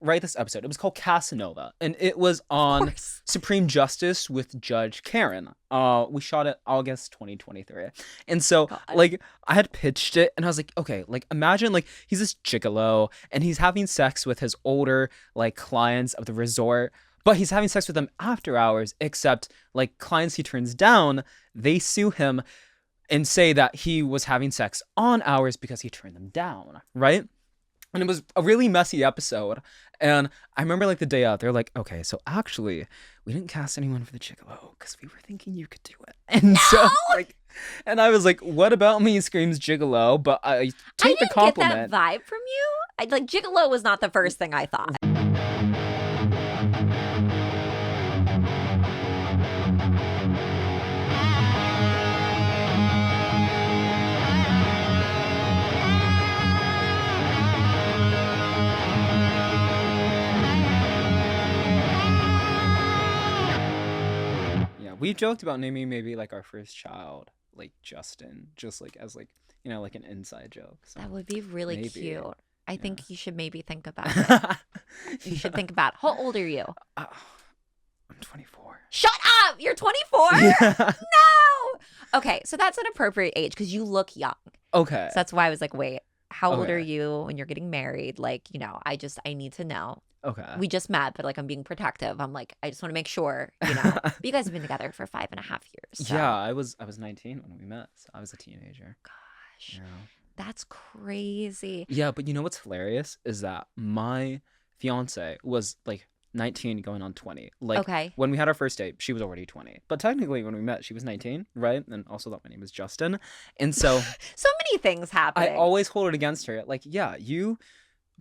write this episode. It was called Casanova, and it was Of on course. Supreme Justice with Judge Karen. We shot it August 2023. And so God. like I had pitched it and I was like, okay, like imagine like he's this gigolo and he's having sex with his older like clients of the resort, but he's having sex with them after hours, except like clients he turns down, they sue him and say that he was having sex on hours because he turned them down, right? And it was a really messy episode. And I remember like the day out, they're like, okay, so actually, we didn't cast anyone for the Gigolo because we were thinking you could do it. And so like, and I was like, what about me screams Gigolo? But I I take the didn't compliment. get that vibe from you. Like Gigolo was not the first thing I thought. Yeah, we joked about naming maybe like our first child, like Justin, just like as like, you know, like an inside joke. So That would be really maybe. cute. I Yeah. think you should maybe think about it. You should think about how old are you? I'm 24. Shut up! You're 24? Yeah. No! Okay, so that's an appropriate age because you look young. Okay. So that's why I was like, wait, how old Okay. are you when you're getting married? Like, you know, I need to know. Okay. We just met, but like I'm being protective. I'm like, I just want to make sure, you know. But you guys have been together for 5.5 years. So. Yeah, I was 19 when we met. So I was a teenager. Gosh, Yeah. that's crazy. Yeah, but you know what's hilarious is that my fiance was like 19 going on 20. Like Okay. when we had our first date, she was already 20. But technically when we met, she was 19, right? And also that my name was Justin. And so So many things happening. I always hold it against her. Like, yeah,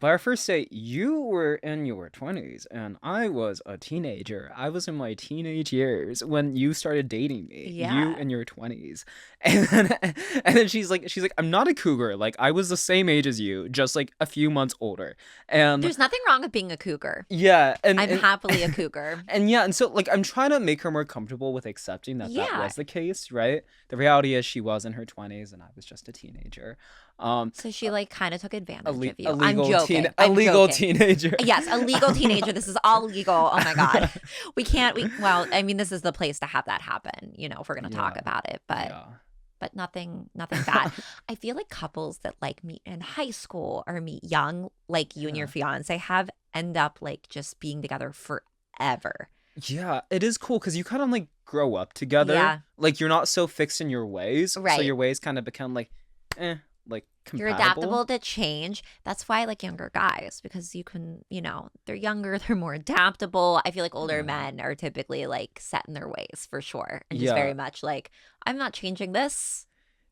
by our first date, you were in your 20s and I was a teenager. I was in my teenage years when you started dating me. Yeah. You in your 20s. And then she's like, I'm not a cougar. Like, I was the same age as you, just like a few months older. And There's nothing wrong with being a cougar. yeah, and I'm happily a cougar. and yeah, and so like I'm trying to make her more comfortable with accepting that that Yeah. was the case, right? The reality is she was in her 20s and I was just a teenager. So she like kind of took advantage A of you. legal I'm joking. a I'm legal joking. teenager. Yes, a legal teenager. This is all legal. Oh my God. Well, I mean, this is the place to have that happen, you know, if we're going to talk Yeah. about it, but Yeah. nothing bad. I feel like couples that like meet in high school or meet young, like you and your fiance have, end up like just being together forever. Yeah, it is cool because you kind of like grow up together. Yeah. Like you're not so fixed in your ways. So Right. your ways kind of become like, like You're compatible. adaptable to change. That's why I like younger guys because you can, you know, they're younger, they're more adaptable. I feel like older Yeah. men are typically like set in their ways for sure. And just Yeah. very much like, I'm not changing this.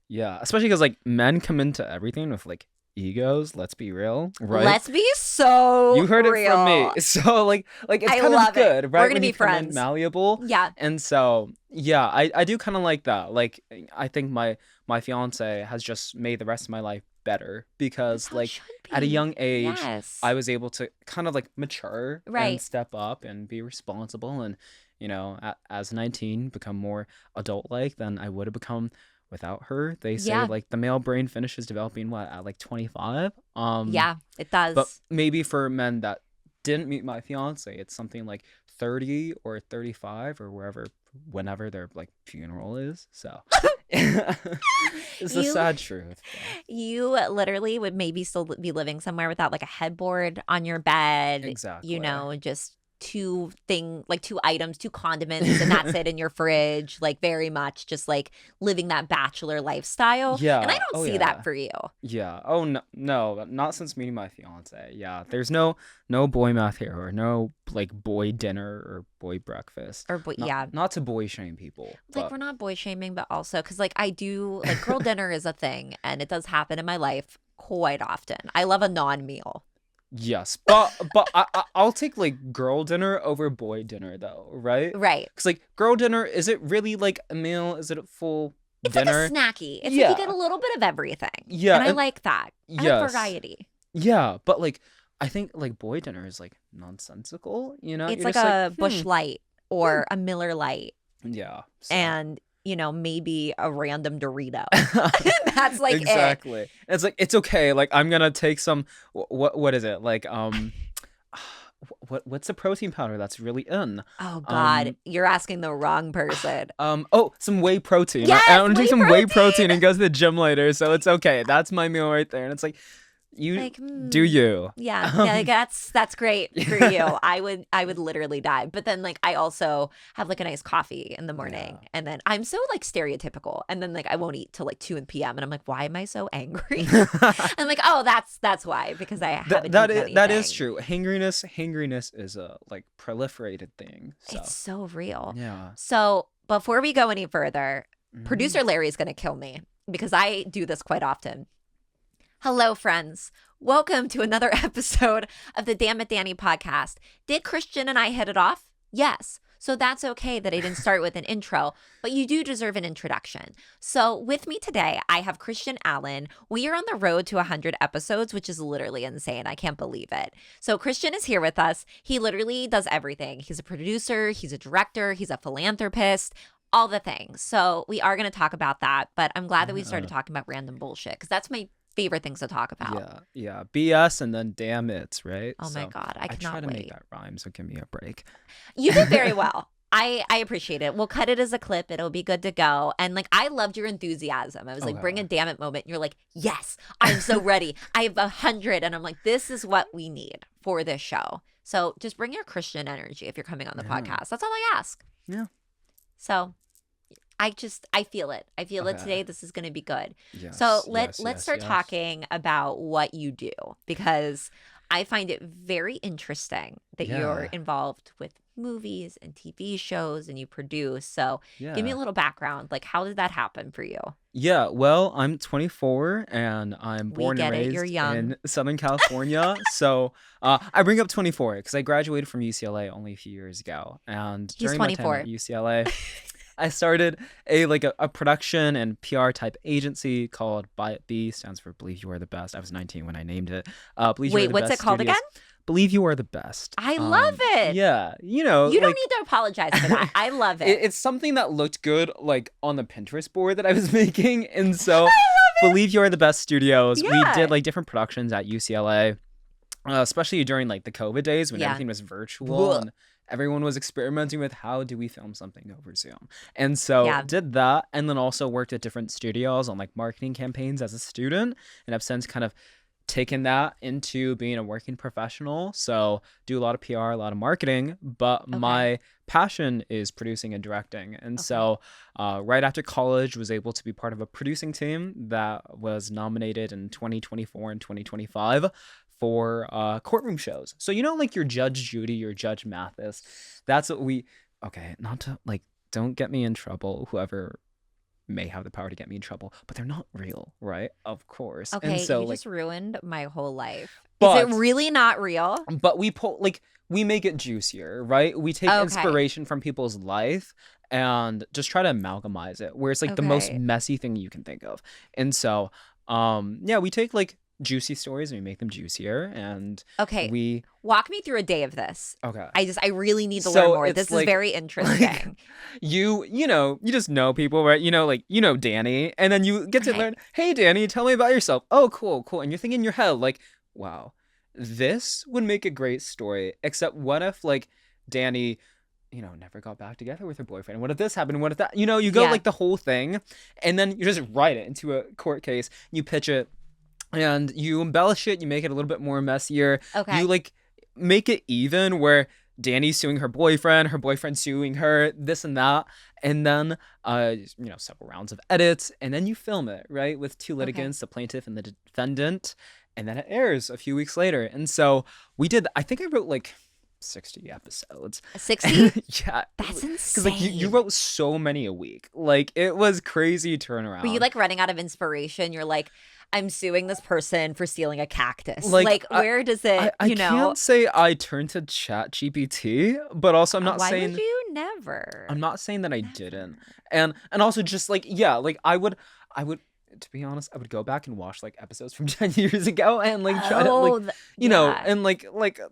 Yeah, especially because like men come into everything with like egos. Let's be real, right? Let's be so You heard real. it from me. So like it's I kind love of it. good, right? We're gonna when be you come in friends. malleable. Yeah. And so yeah, I do kind of like that. Like I think my fiance has just made the rest of my life better because That's how it like should at a be. young age Yes. I was able to kind of like mature Right. and step up and be responsible and you know as 19 become more adult like than I would have become without her. They say Yeah. like the male brain finishes developing what at like 25. Yeah, it does. But maybe for men that didn't meet my fiance, it's something like 30 or 35 or whenever their like funeral is. So it's the You- sad truth. You literally would maybe still be living somewhere without like a headboard on your bed. Exactly. You know, just two items, two condiments, and that's it in your fridge. Like very much just like living that bachelor lifestyle. Yeah. And I don't Oh, see yeah. that for you. Yeah. Oh no, not since meeting my fiance. Yeah. There's no boy math here or no like boy dinner or boy breakfast. Or Not, yeah. Not to boy shame people. Like But we're not boy shaming, but also because like I do like girl dinner is a thing and it does happen in my life quite often. I love a non-meal. yes, but I'll take like girl dinner over boy dinner though, right? Right. Because like girl dinner, is it really like a meal? Is it a full It's dinner? like a snacky. It's Yeah. like you get a little bit of everything. Yeah, And I and- like that. I like Yes. variety. Yeah, but like I think like boy dinner is like nonsensical. You know, It's You're like just a Bush Light or a Miller Light Yeah. so- and, you know, maybe a random Dorito. That's like it. exactly. And it's like it's okay. Like I'm gonna take some. What is it like? what's the protein powder that's really in? Oh God, Um, you're asking the wrong person. oh, some whey protein. I Yes, want to take whey some whey protein. protein and go to the gym later, so it's okay. That's my meal right there. And it's like, you Like, do you. yeah, like that's great for you. I would literally die. But then like I also have like a nice coffee in the morning, Yeah. and then I'm so like stereotypical, and then like I won't eat till like 2 p.m. and I'm like, why am I so angry? I'm like, oh, that's why, because I haven't eaten That is anything. true. Hangriness is a like proliferated thing. So It's so real. yeah. So before we go any further, Mhm. producer Larry is gonna kill me because I do this quite often. Hello, friends. Welcome to another episode of the Dammit Danii podcast. Did Christian and I hit it off? Yes. So that's okay that I didn't start with an intro, but you do deserve an introduction. So with me today, I have Christian Allen. We are on the road to 100 episodes, which is literally insane. I can't believe it. So Christian is here with us. He literally does everything. He's a producer, he's a director, he's a philanthropist, all the things. So we are going to talk about that, but I'm glad that we started Yeah. talking about random bullshit because that's my favorite things to talk about. Yeah. BS and then damn it, right? Oh my So God, I I try cannot to make wait. that rhyme, so give me a break. You did very well. I appreciate it. We'll cut it as a clip. It'll be good to go. And like I loved your enthusiasm. I was like, bring a Okay. damn it moment. And you're like, yes, I'm so ready. I have 100. And I'm like, this is what we need for this show. So just bring your Christian energy if you're coming on the Yeah. podcast. That's all I ask. Yeah. So I feel it. I feel it Okay. today. This is gonna be good. Yes. So Yes. let's Yes. start Yes. talking about what you do because I find it very interesting that you're Yeah. involved with movies and TV shows and you produce. So give me a Yeah. little background. Like how did that happen for you? Yeah. Well, I'm 24 and I'm We born and get it. You're raised young. in Southern California. So I bring up 24 because I graduated from UCLA only a few years ago. And He's during my time 24. at UCLA, I started a production and PR type agency called Buy It Be, stands for Believe You Are the Best. I was 19 when I named it. Believe You Are Wait, the what's it Best called Studios. again? Believe You Are the Best. I love it. Yeah, You don't like need to apologize for that. I love it. it's something that looked good like on the Pinterest board that I was making, and so Believe You Are the Best Studios. We Yeah. did like different productions at UCLA, especially during like the COVID days when Yeah. everything was virtual Blech. and everyone was experimenting with how do we film something over Zoom. And so Yeah. did that, and then also worked at different studios on like marketing campaigns as a student, and I've since kind of taken that into being a working professional. So do a lot of PR, a lot of marketing, but Okay. my passion is producing and directing. And Okay. so right after college was able to be part of a producing team that was nominated in 2024 and 2025 for courtroom shows. So like your Judge Judy, your Judge Mathis, that's what we okay, not to like don't get me in trouble, whoever may have the power to get me in trouble, but they're not real, right? Of course. And Okay, so you like just ruined my whole life. Is it but really not real? we pull like we make it juicier, right? We take Okay. inspiration from people's life and just try to amalgamize it where it's like the most Okay. messy thing you can think of. And so yeah, we take like juicy stories and we make them juicier, and Okay. we Walk me through a day of this. okay. I really need to So learn more. it's This is like- very interesting. You just know people, right? Danii, and then you get to Right. learn, hey Danii, tell me about yourself. Oh, cool. And you're thinking in your head, like, wow, this would make a great story. Except what if like Danii, never got back together with her boyfriend? What if this happened? What if that you go Yeah. like the whole thing, and then you just write it into a court case, you pitch it, and you embellish it, you make it a little bit more messier. Okay. You like make it even where Dani's suing her boyfriend suing her, this and that, and then several rounds of edits, and then you film it, right, with two litigants, the plaintiff and the defendant, and then it airs a few weeks later. And so I think I wrote like 60 episodes. 60? Yeah. That's Because like you insane. wrote so many a week. Like it was crazy turnaround. Were you like running out of inspiration? You're like, I'm suing this person for stealing a cactus. Like, Like, where does it, I can't say I turned to Chat GPT, but also I'm not why saying would you never? I'm not saying that I Never. didn't. And also just like yeah, like I would to be honest, I would go back and watch like episodes from 10 years ago and like try to like, yeah. and like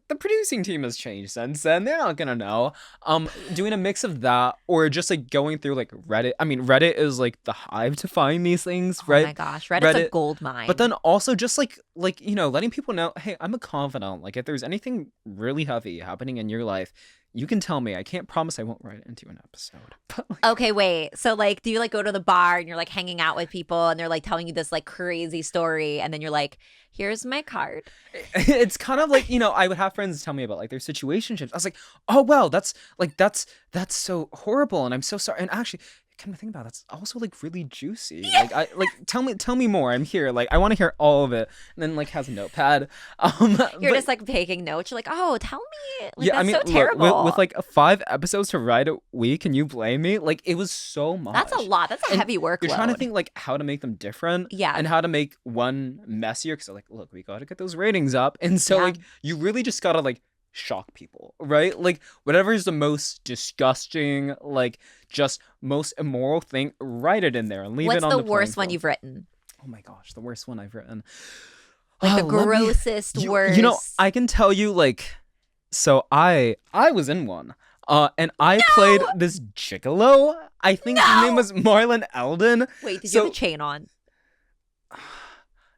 the producing team has changed since then. They're not gonna know. Doing a mix of that or just like going through like Reddit. I mean, Reddit is like the hive to find these things, Oh right? my gosh, Reddit's a gold mine. But then also just like letting people know, hey, I'm a confidant. Like if there's anything really heavy happening in your life, you can tell me. I can't promise I won't write it into an episode. But like, Okay, wait. So like, do you like go to the bar and you're like hanging out with people and they're like telling you this like crazy story and then you're like, here's my card. it's kind of like, I would have friends tell me about like their situationships. I was like, oh wow, that's so horrible, and I'm so sorry. And actually, come to think about it, that's also like really juicy. Like I like tell me more. I'm here. Like I want to hear all of it. And then like has a notepad. You're but, just like taking notes. You're like, oh, tell me. Like, yeah, that's I mean, so look, terrible. with like 5 episodes to write a week, can you blame me? Like it was so much. That's a lot. That's a And heavy workload. You're trying to think like how to make them different, Yeah. and how to make one messier. Because like, look, we got to get those ratings up, and so Yeah. like you really just gotta like shock people, right? Like whatever is the most disgusting, like just most immoral thing, write it in there and leave What's it on the the worst one playing you've field. written? Oh my gosh, the worst one I've written. Like the Oh, let me- grossest, worst. I can tell you like, so I was in one. And I played this gigolo. I think his name was Marlon Eldon. Wait, did you so- have a chain on?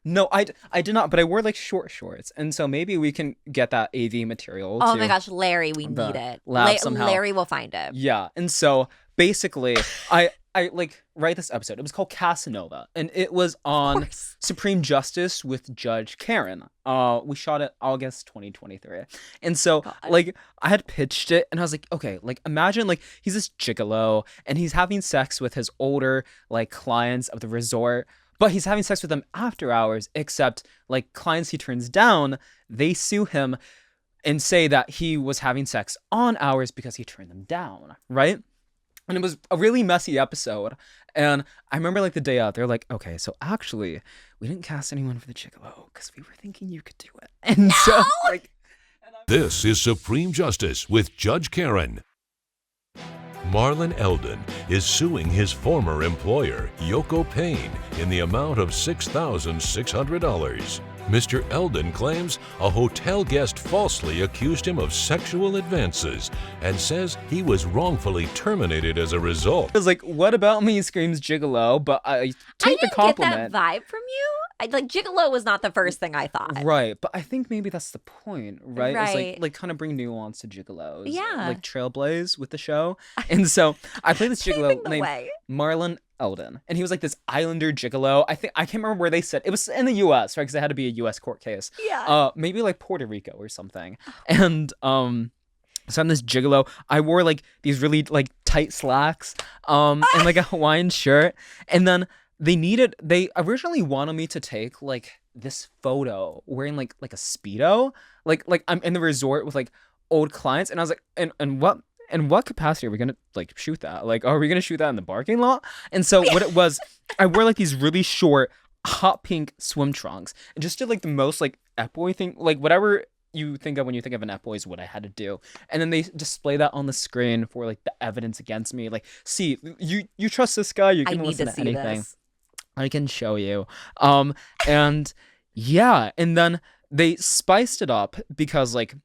No, I did not, but I wore like short shorts, and so maybe we can get that AV material. Oh to my gosh, Larry, we the need it. lab somehow. Larry will find it. Yeah, and so basically, I like write this episode. It was called Casanova, and it was on course. Supreme Justice with Judge Karen. We shot it August 2023, and so God. like I had pitched it, and I was like, okay, like imagine like he's this gigolo, and he's having sex with his older like clients of the resort. But he's having sex with them after hours, except like clients he turns down, they sue him and say that he was having sex on hours because he turned them down, right? And it was a really messy episode. And I remember like the day out, they're like, okay, so actually, we didn't cast anyone for the gigolo because we were thinking you could do it. And so like, This is Supreme Justice with Judge Karen. Marlon Eldon is suing his former employer, Yoko Payne, in the amount of $6,600. Mr. Eldon claims a hotel guest falsely accused him of sexual advances and says he was wrongfully terminated as a result. I was like, what about me screams gigolo? But I I take the didn't compliment. get that vibe from you. Like gigolo was not the first thing I thought. Right, but I think maybe that's the point, right? It's Right. like kind of bring nuance to gigolos. Yeah. Like trailblaze with the show. And so I played this Paving gigolo the named way. Marlon Eldon. And he was like this islander gigolo. I can't remember where they said. It was in the US, right? Because it had to be a US court case. Yeah. Maybe like Puerto Rico or something. And so I'm this gigolo. I wore like these really like tight slacks, and like a Hawaiian shirt. And then they originally wanted me to take like this photo wearing like a Speedo. Like I'm in the resort with like old clients, and I was like, and what in what capacity are we gonna like shoot that? Like, are we gonna shoot that in the parking lot? And so what it was, I wore like these really short hot pink swim trunks and just did like the most like ep-boy thing, like whatever you think of when you think of an ep-boy is what I had to do. And then they display that on the screen for like the evidence against me. Like, see, you trust this guy, you I can need listen to to see anything. this. I can show you. And yeah, and then they spiced it up because like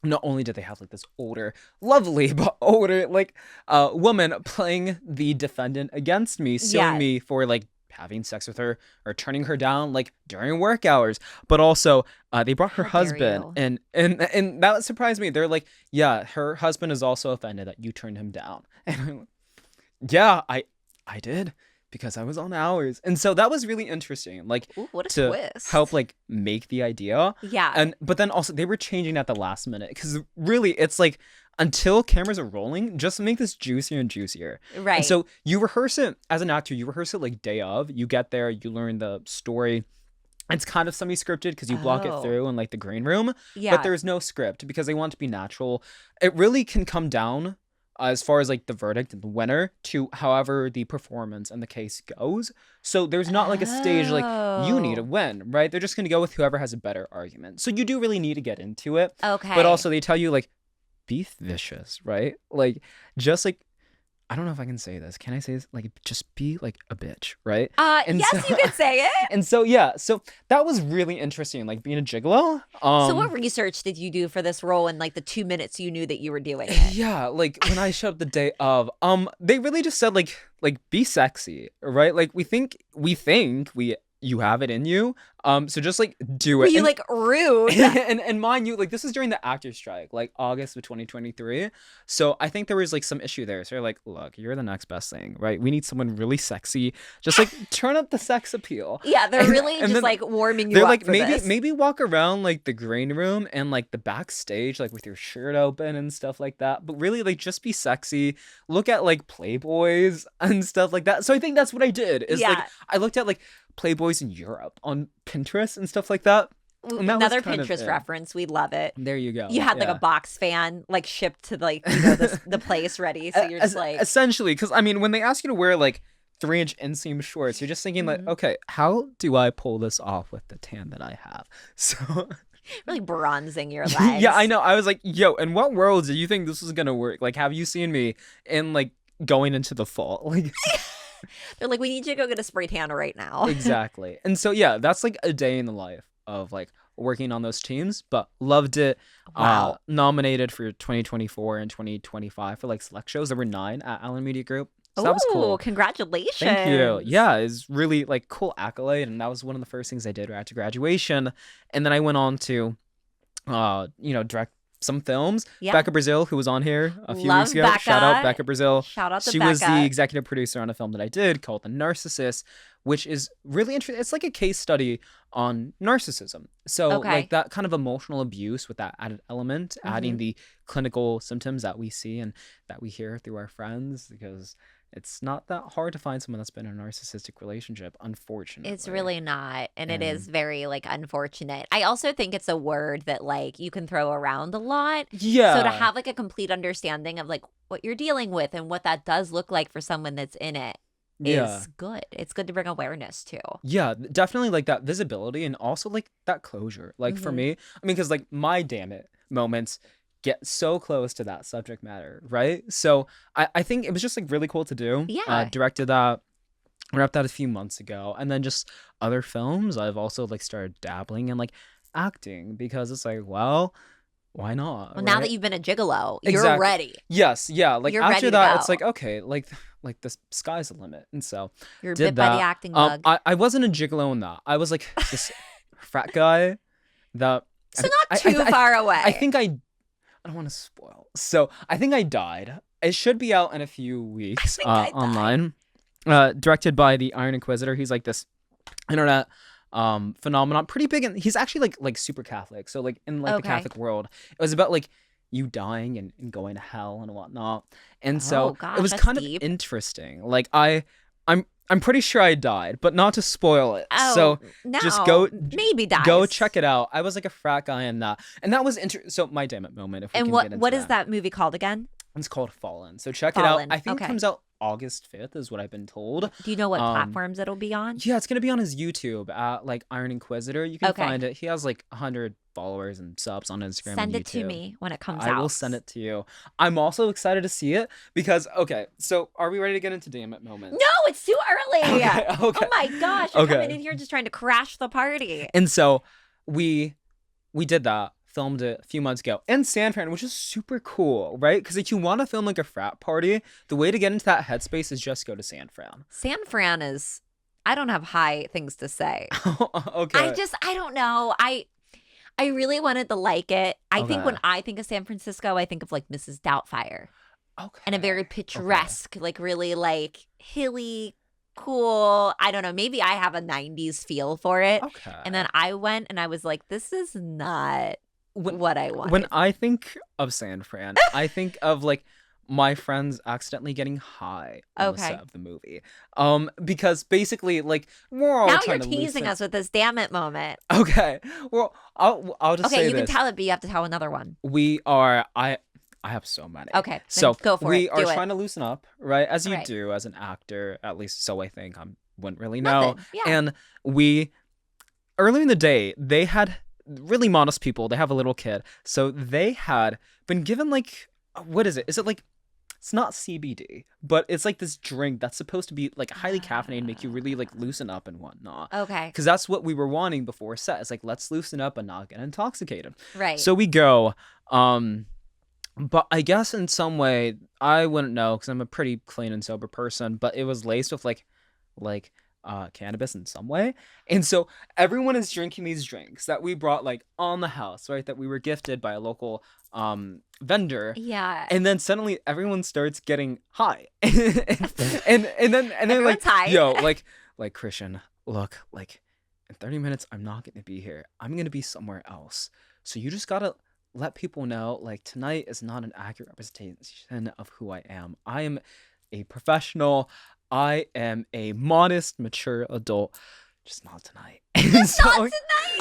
not only did they have like this older, lovely but older like woman playing the defendant against me, suing Yeah. me for like having sex with her or turning her down like during work hours, but also they brought her How dare husband you. and that surprised me. They're like, yeah, her husband is also offended that you turned him down. And I'm like, yeah, I did, because I was on hours. And so that was really interesting, like Ooh, what a to twist. help like make the idea. Yeah. But then also they were changing at the last minute, because really it's like until cameras are rolling, just make this juicier and juicier. Right. And so you rehearse it as an actor, you rehearse it like day of, you get there, you learn the story. It's kind of semi-scripted because you block it Oh. through in like the green room, yeah. but there's no script because they want it to be natural. It really can come down as far as like the verdict and the winner to however the performance and the case goes. So there's not like a stage like you need to Oh. win, right? They're just going to go with whoever has a better argument. So you do really need to get into it. Okay. But also they tell you like be vicious, right? Like just like I don't know if I can say this. Can I say this? Like, just be like a bitch, right? And Yes, so, you could say it. And so yeah, so that was really interesting, like being a gigolo. So what research did you do for this role in like the 2 minutes you knew that you were doing it? Yeah, like when I showed up the day of, they really just said like be sexy, right? Like we think you have it in you. So just like do Were it. you And- like rude? and mind you, like this is during the actor strike, like August of 2023. So I think there was like some issue there. So they're like, look, you're the next best thing, right? We need someone really sexy. Just like turn up the sex appeal. Yeah, they're really just then like warming you they're up like for maybe this. maybe walk around like the green room and like the backstage like with your shirt open and stuff like that. But really like just be sexy. Look at like Playboys and stuff like that. So I think that's what I did. Is like Yeah. I looked at like Playboys in Europe on Pinterest and stuff like that. And that was Another kind of Pinterest it. reference. We love it. There you go. You had like yeah. a box fan like shipped to like the place ready. So you're just like essentially, because I mean, when they ask you to wear like 3-inch inseam shorts, you're just thinking like, okay, how do I pull this off with the tan that I have? So really bronzing your legs. yeah, I know. I was like, yo, in what world do you think this is gonna work? Like, have you seen me in like going into the fall? Like They're like, we need you to go get a spray tan right now. exactly. And so yeah, that's like a day in the life of like working on those teams, but loved it. Wow. Nominated for 2024 and 2025 for like select shows. There were 9 at Allen Media Group. So that was cool. Congratulations. Thank you. Yeah, it's really like cool accolade, and that was one of the first things I did right after graduation. And then I went on to, direct some films. Yeah. Becca Brazil, who was on here a few Love weeks ago. Becca. Shout out Becca Brazil. Shout out to She Becca. was the executive producer on a film that I did called The Narcissist, which is really interesting. It's like a case study on narcissism. So Okay. like that kind of emotional abuse with that added element, adding the clinical symptoms that we see and that we hear through our friends, because it's not that hard to find someone that's been in a narcissistic relationship, unfortunately. It's really not. And it is very like unfortunate. I also think it's a word that like you can throw around a lot. Yeah. So to have like a complete understanding of like what you're dealing with and what that does look like for someone that's in it is good. It's good to bring awareness to. Yeah, definitely like that visibility and also like that closure. Like for me, I mean, because like my Dammit moments get so close to that subject matter, right? So I think it was just like really cool to do. Yeah. Directed that, wrapped that a few months ago. And then just other films, I've also like started dabbling in like acting because it's like, well, why not? Well, now right? that you've been a gigolo, you're Exactly. ready. Yes, yeah. Like You're ready after to that, go. it's like, okay, like the sky's the limit. And so You're did bit by that. the acting bug. I wasn't a gigolo in that. I was like this frat guy that. So not too far away. I think I don't want to spoil. So I think I died. It should be out in a few weeks think I died. online. Directed by the Iron Inquisitor. He's like this internet phenomenon, pretty big, and he's actually like super Catholic. So like in like the Okay. Catholic world, it was about like you dying and going to hell and whatnot. And so Oh, gosh, it was that's kind deep. of interesting. Like I'm pretty sure I died, but not to spoil it. Oh, So no. just go Maybe dies. go check it out. I was like a frat guy in that, and that was so my Dammit moment. If we And can what get into what is that movie called again? It's called Fallen. So check Fallen, it out. I think okay. it comes out August 5th is what I've been told. Do you know what platforms it'll be on? Yeah, it's gonna be on his YouTube at like Iron Inquisitor. You can Okay. find it. He has like 100 followers and subs on Instagram. Send and it to YouTube. me when it comes I out. will send it to you. I'm also excited to see it because okay, so are we ready to get into Dammit moments? No, it's too early. Okay. Oh my gosh, you're Okay. coming in here just trying to crash the party. And so we did that, filmed it a few months ago in San Fran, which is super cool, right? Because if you want to film like a frat party, the way to get into that headspace is just go to San Fran. San Fran is, I don't have high things to say. Okay. I don't know. I really wanted to like it. I think Okay. when I think of San Francisco, I think of like Mrs. Doubtfire Okay. and a very picturesque, like really like hilly, cool. I don't know. Maybe I have a 90s feel for it. Okay. And then I went and I was like, this is not what I wanted. When I think of San Fran, I think of like my friends accidentally getting high on the Okay. set of the movie. Because basically, like we're all now trying you're to teasing loosen- us with this damn it moment. Okay. Well, I'll just Okay, say you can this. tell it, but you have to tell another one. We are. I have so many. Okay, then So go for we it. are Do it. trying to loosen up, right? As you Right. do as an actor, at least so I think. I wouldn't really know. Nothing. Yeah. And we earlier in the day, they had really modest people. They have a little kid, so they had been given like what is it? Is it like It's not CBD, but it's like this drink that's supposed to be like highly caffeinated, make you really like loosen up and whatnot. Okay. Because that's what we were wanting before set. It's like, let's loosen up and not get intoxicated. Right. So we go. But I guess in some way, I wouldn't know because I'm a pretty clean and sober person, but it was laced with like cannabis in some way. And so everyone is drinking these drinks that we brought like on the house, right? That we were gifted by a local vendor. Yeah. And then suddenly everyone starts getting high. and then Everyone's like, high. yo, like Christian, look, like in 30 minutes, I'm not going to be here. I'm going to be somewhere else. So you just got to let people know, like, tonight is not an accurate representation of who I am. I am a professional. I am a modest, mature adult. Just not tonight. Just not tonight.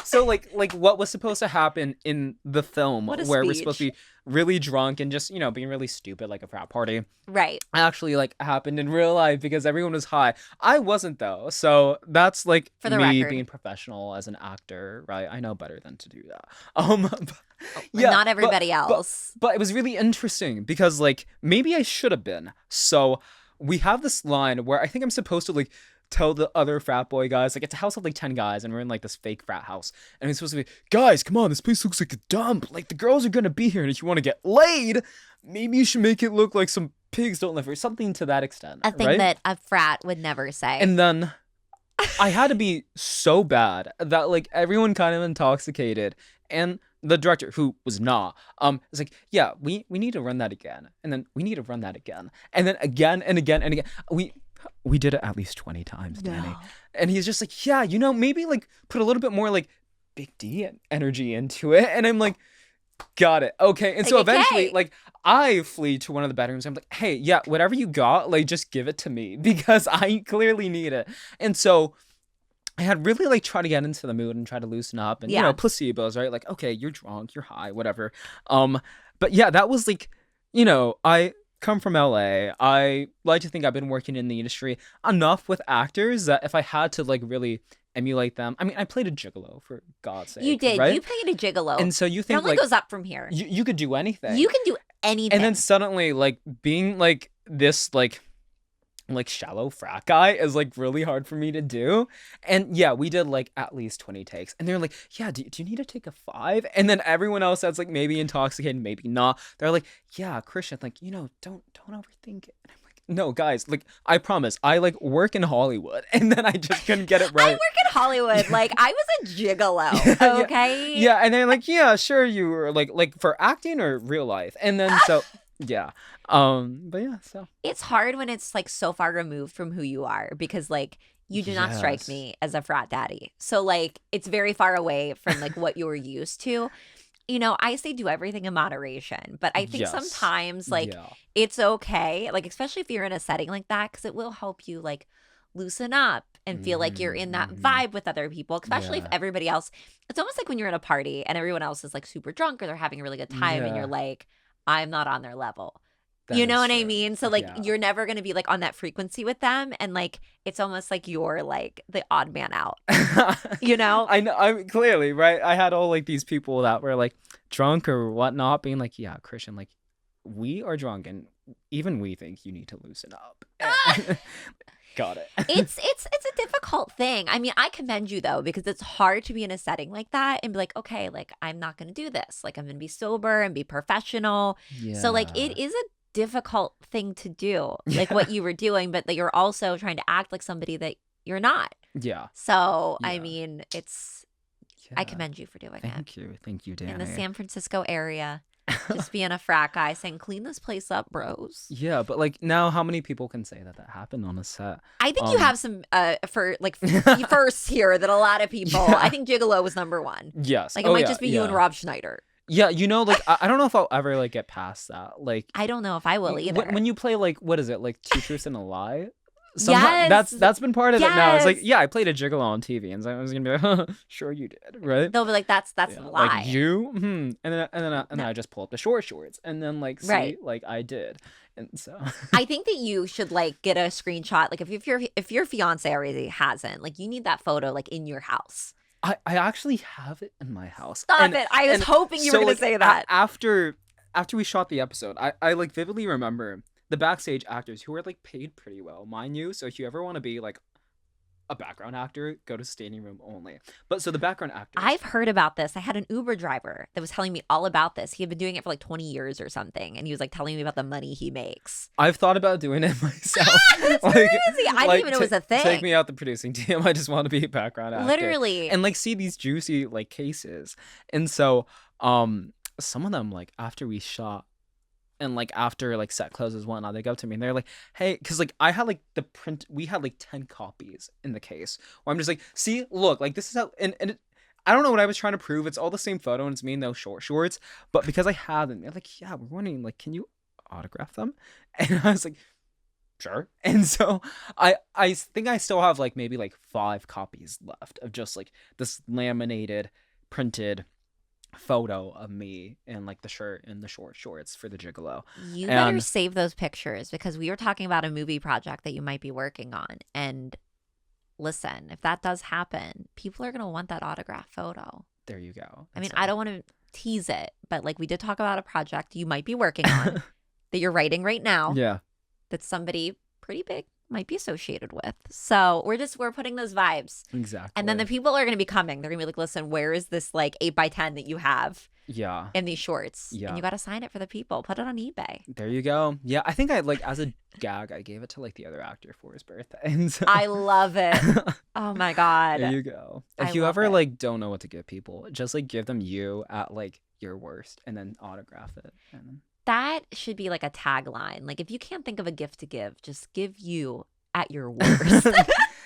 So like what was supposed to happen in the film What a where we're speech. supposed to be really drunk and just, being really stupid like a frat party, Right. actually like happened in real life because everyone was high. I wasn't though. So that's like For the me record. being professional as an actor, right? I know better than to do that. Not everybody else. But it was really interesting because like maybe I should have been. So we have this line where I think I'm supposed to like tell the other frat boy guys, like it's a house of like 10 guys and we're in like this fake frat house. And it's supposed to be, guys, come on, this place looks like a dump. Like the girls are going to be here. And if you want to get laid, maybe you should make it look like some pigs don't live here. Something to that extent. A thing right? that a frat would never say. And then I had to be so bad that like everyone kind of intoxicated. And the director, who was not, was like, yeah, we need to run that again. And then we need to run that again. And then again and again and again. We did it at least 20 times, Danii. No. And he's just like, yeah, maybe like put a little bit more like Big D energy into it. And I'm like, got it. Okay. And so Like, eventually, okay. like, I flee to one of the bedrooms. I'm like, hey, yeah, whatever you got, like, just give it to me because I clearly need it. And so I had really like tried to get into the mood and try to loosen up and, Yeah. placebos, right? Like, okay, you're drunk, you're high, whatever. But yeah, that was like, I come from LA. I like to think I've been working in the industry enough with actors that if I had to like really emulate them, I mean, I played a gigolo for God's sake. You did. right? You played a gigolo. And so you it think only like goes up from here. you could do anything. You can do anything. And then suddenly like being like this like shallow frat guy is like really hard for me to do. And yeah, we did like at least 20 takes. And they're like, yeah, do you need to take a 5? And then everyone else that's like maybe intoxicated, maybe not. They're like, yeah, Christian, like, don't overthink it. And I'm like, no, guys, like I promise, I like work in Hollywood. And then I just couldn't get it right. I work in Hollywood. Like I was a gigolo. Okay. Yeah, and they're like, yeah, sure, you were like for acting or real life. And then so yeah. But yeah, so It's hard when it's like so far removed from who you are because like you do not strike Yes. me as a frat daddy. So like it's very far away from like what you were used to. I say do everything in moderation, but I think Yes. sometimes like yeah. it's okay, like especially if you're in a setting like that, because it will help you like loosen up and feel like you're in that Mhm. vibe with other people, especially if Yeah. everybody else. It's almost like when you're in a party and everyone else is like super drunk or they're having a really good time and Yeah. you're like, I'm not on their level. That You know is what I true. mean? So like Yeah. you're never going to be like on that frequency with them, and like it's almost like you're like the odd man out. You know? I know. I'm clearly right. I had all like these people that were like drunk or whatnot, being like, "Yeah, Christian, like we are drunk, and even we think you need to loosen up." Got it. It's a difficult thing. I mean, I commend you though, because it's hard to be in a setting like that and be like, okay, like I'm not going to do this. Like I'm going to be sober and be professional. So like it is a difficult thing to do, like what you were doing, but that you're also trying to act like somebody that you're not. Yeah. So I Yeah. mean, I Yeah. commend you for doing it Thank you, Danii. in the San Francisco area. Just being a frat guy saying, clean this place up, bros. Yeah, but like now, how many people can say that happened on a set? I think you have some for like firsts here that a lot of people. Yeah. I think Gigolo was number one. Yes. Like it Oh, might yeah, just be you and yeah. Rob Schneider. Yeah, like I don't know if I'll ever like get past that. Like I don't know if I will either. when you play like what is it like Two Truths and a Lie? Yes. That's been part of it now. It's like, Yes. yeah, I played a gigolo on TV, and so I was gonna be like, sure you did, right? They'll be like, that's Yeah, a lie. like you, and then No. I just pull up the shorts, and then like see, Right. like I did, and so I think that you should like get a screenshot. Like if your fiance already hasn't, like you need that photo like in your house. I actually have it in my house. Stop And- it. I was and hoping you were so, gonna like, say that. after we shot the episode, I like vividly remember the backstage actors who are like paid pretty well, mind you. So if you ever want to be like a background actor, go to standing room only. But so the background actors, I've heard about this. I had an Uber driver that was telling me all about this. He had been doing it for like 20 years or something. And he was like telling me about the money he makes. I've thought about doing it myself. That's crazy. I didn't even know it was a thing. Take me out the producing team. I just want to be a background actor. Literally. And like see these juicy like cases. And so some of them like after we shot and like after like set closes whatnot, they go up to me and they're like, hey, because like I had like the print, we had like 10 copies in the case where I'm just like, see, look, like this is how, and I don't know what I was trying to prove. It's all the same photo and it's me in those short shorts, but because I had them, they're like, yeah, we're wondering, like, can you autograph them? And I was like, sure. And so I think I still have like maybe like 5 copies left of just like this laminated, printed photo of me in like the shirt and the short shorts for the Gigolo. You better save those pictures because we were talking about a movie project that you might be working on. And listen, if that does happen, people are going to want that autograph photo. There you go. I mean, I don't want to tease it, but like we did talk about a project you might be working on that you're writing right now. Yeah. That somebody pretty big might be associated with. So we're putting those vibes. Exactly. And then the people are going to be coming. They're going to be like, listen, where is this like 8x10 that you have yeah in these shorts? Yeah. And you got to sign it for the people. Put it on eBay. There you go. Yeah, I think I like as a gag, I gave it to like the other actor for his birthday. And so... I love it. Oh my God. There you go. I If you love ever it. like don't know what to give people, just like give them you at like your worst and then autograph it. And... That should be like a tagline. Like if you can't think of a gift to give, just give you at your worst.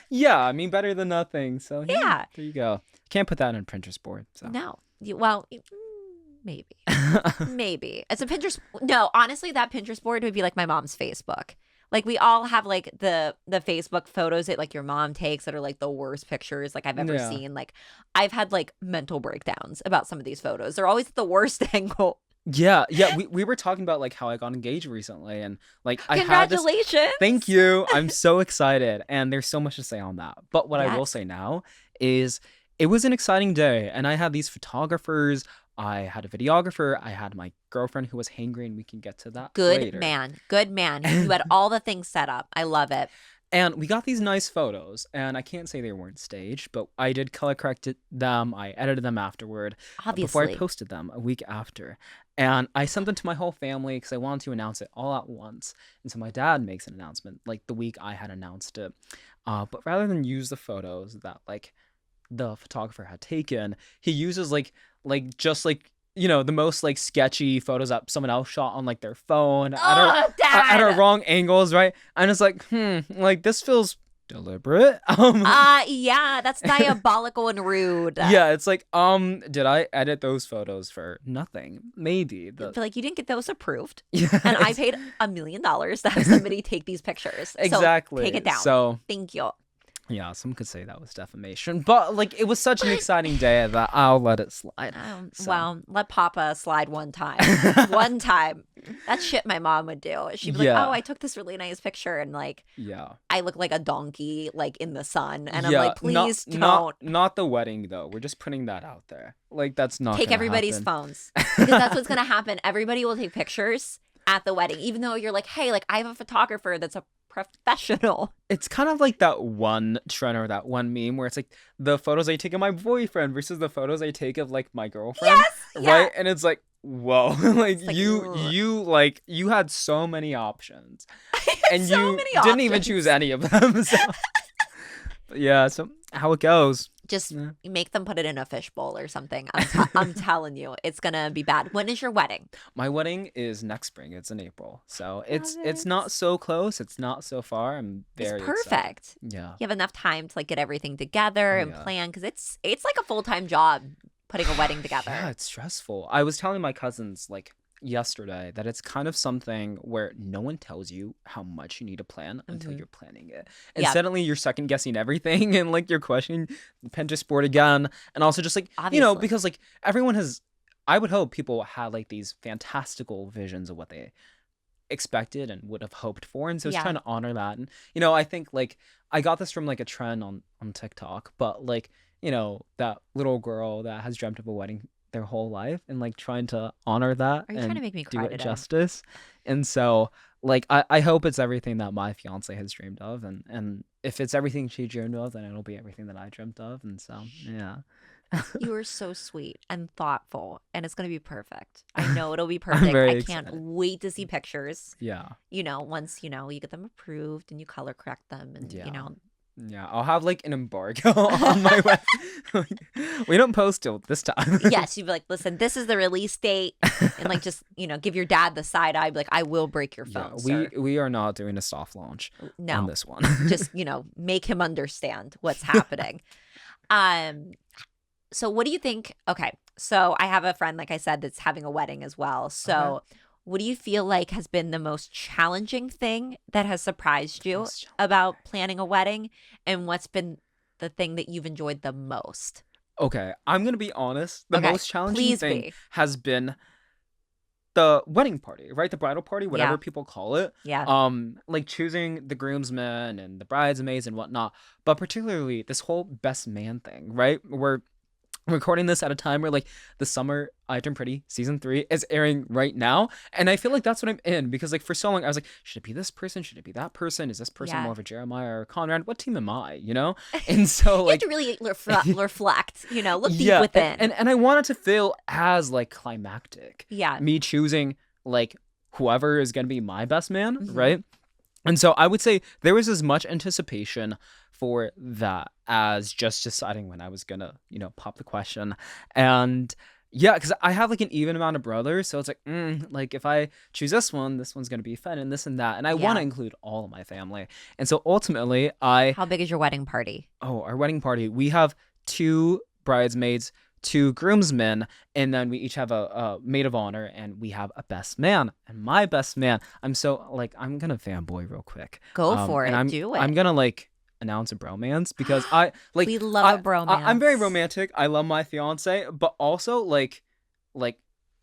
Yeah, I mean better than nothing. So Yeah. there you go. Can't put that on a Pinterest board. So No. Maybe. Maybe. It's a Pinterest. No, honestly, that Pinterest board would be like my mom's Facebook. Like we all have like the Facebook photos that like your mom takes that are like the worst pictures like I've ever Yeah. seen. Like I've had like mental breakdowns about some of these photos. They're always at the worst angle. Yeah. We were talking about like how I got engaged recently and like I had this. Congratulations. Thank you. I'm so excited. And there's so much to say on that. But what I will Yes. say now is it was an exciting day. And I had these photographers. I had a videographer. I had my girlfriend who was hangry, and we can get to that Good later. man. Good man. You had all the things set up. I love it. And we got these nice photos. And I can't say they weren't staged, but I did color corrected them. I edited them afterward. Before I Obviously. posted them a week after. And I sent them to my whole family because I wanted to announce it all at once. And so my dad makes an announcement like the week I had announced it. But rather than use the photos that like the photographer had taken, he uses like just like, you know, the most like sketchy photos that someone else shot on like their phone at Dad. our wrong angles, right? And it's like, like this feels deliberate. Yeah, that's diabolical and rude. Yeah, it's like, did I edit those photos for nothing? Maybe. But like you didn't get those approved. Yeah, And I paid $1 million to have somebody take these pictures. exactly. So take it down. So Thank you. yeah, some could say that was defamation, but like it was such an exciting day that I'll let it slide. So. Well, let Papa slide one time. One time. That's shit my mom would do. She'd be like, Yeah. oh, I took this really nice picture and like Yeah. I look like a donkey like in the sun. And Yeah, I'm like, please not, don't. not the wedding though. We're just putting that out there. Like that's not Take gonna everybody's happen. phones. Because that's what's going to happen. Everybody will take pictures at the wedding, even though you're like, hey, like I have a photographer that's a professional. It's kind of like that one trend or that one meme where it's like the photos I take of my boyfriend versus the photos I take of like my girlfriend. Yes, yeah. Right? And it's like, whoa. like, like, you had so many options. And so you many didn't even options. choose any of them. So. But yeah, so how it goes. Just Yeah. make them put it in a fishbowl or something. I'm telling you, it's gonna be bad. When is your wedding? My wedding is next spring. It's in April. So it's it. not so close. It's not so far. I'm very It's excited. perfect. Yeah. You have enough time to like get everything together Oh, and yeah. plan because it's like a full-time job putting a wedding together. Yeah, it's stressful. I was telling my cousins like yesterday that it's kind of something where no one tells you how much you need to plan until Mhm. you're planning it. And Yeah. suddenly you're second guessing everything and like you're questioning the Pinterest board again. And also just like, you know, Obviously. because like everyone has, I would hope people had like these fantastical visions of what they expected and would have hoped for. And so it's Yeah. trying to honor that. And, you know, I think like I got this from like a trend on TikTok, but like, you know, that little girl that has dreamt of a wedding their whole life and like trying to honor that Are you and trying to make me do cry it today? justice. And so like I hope it's everything that my fiance has dreamed of, and if it's everything she dreamed of, then it'll be everything that I dreamt of, and so yeah. You are so sweet and thoughtful, and it's going to be perfect. I know it'll be I'm perfect. very I can't excited. wait to see pictures. Yeah. Once, you get them approved and you color correct them and, Yeah. Yeah, I'll have like an embargo on my web. We don't post till this time. yes, you'd be like, listen, this is the release date. And like, just, give your dad the side eye, be like, I will break your Yeah, phone, we sir. we are not doing a soft launch on No, this one. just, make him understand what's happening. So what do you think? Okay, so I have a friend, like I said, that's having a wedding as well. So what do you feel like has been the most challenging thing that has surprised you about planning a wedding? And what's been the thing that you've enjoyed the most? Okay, I'm gonna be honest. The Okay, most challenging please thing be. has been the wedding party, right? The bridal party, whatever Yeah. people call it. Yeah. Like choosing the groomsmen and the bridesmaids and whatnot. But particularly this whole best man thing, right? We're recording this at a time where like the Summer I Turned Pretty season 3 is airing right now, and I feel like that's what I'm in, because like for so long I was like, should it be this person, should it be that person, is this person Yeah. more of a Jeremiah or Conrad, what team am I, and so You have like to really reflect, look deep yeah, within. and I want it to feel as like climactic, yeah. me choosing like whoever is gonna be my best man, Mhm. right? And so I would say there was as much anticipation for that as just deciding when I was gonna, pop the question. And yeah, because I have like an even amount of brothers, so it's like, like if I choose this one's gonna be fun and this and that, and I want to Yeah. include all of my family. And so ultimately, How big is your wedding party? our wedding party, we have 2 bridesmaids, 2 groomsmen, and then we each have a maid of honor, and we have a best man. And my best man, I'm gonna fanboy real quick. Go for it. And Do it. I'm gonna like announce a bromance, because I like We love a bromance. I'm very romantic. I love my fiance, but also like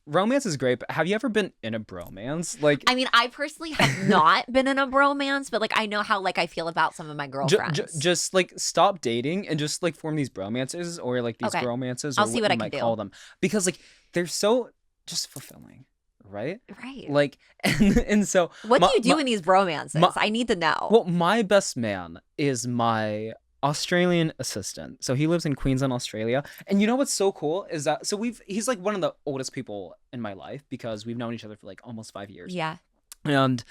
romance is great. But have you ever been in a bromance? Like I mean, I personally have not been in a bromance, but like I know how like I feel about some of my girlfriends. just like stop dating and just like form these bromances, or like these Okay. bromances, I'll or see what you I can might do. call them, because like they're so just fulfilling, right? Right. Like and so What my- do you do my- in these bromances? my- I need to know. well, my best man is my Australian assistant. So he lives in Queensland, Australia. And you know what's so cool is that he's like one of the oldest people in my life, because we've known each other for like almost 5 years. yeah. And